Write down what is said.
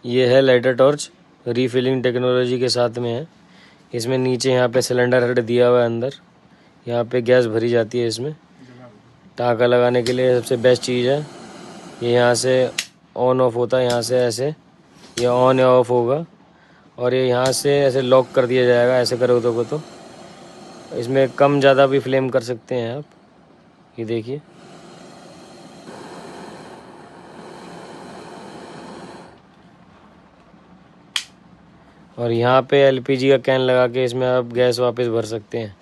ये है lighter torch, refilling technology के साथ में है। इसमें नीचे यहाँ पे सिलेंडर हेड दिया हुआ है, अंदर यहाँ पे गैस भरी जाती है। इसमें टाँका लगाने के लिए सबसे बेस्ट चीज़ है ये। यहाँ से ऑन ऑफ होता है, यहाँ से ऐसे ये ऑन या ऑफ होगा, और ये यहाँ से ऐसे लॉक कर दिया जाएगा। ऐसे करोगे तो इसमें कम ज़्यादा भी फ्लेम कर सकते हैं आप। ये देखिए, और यहाँ पे एलपीजी का कैन लगा के इसमें आप गैस वापस भर सकते हैं।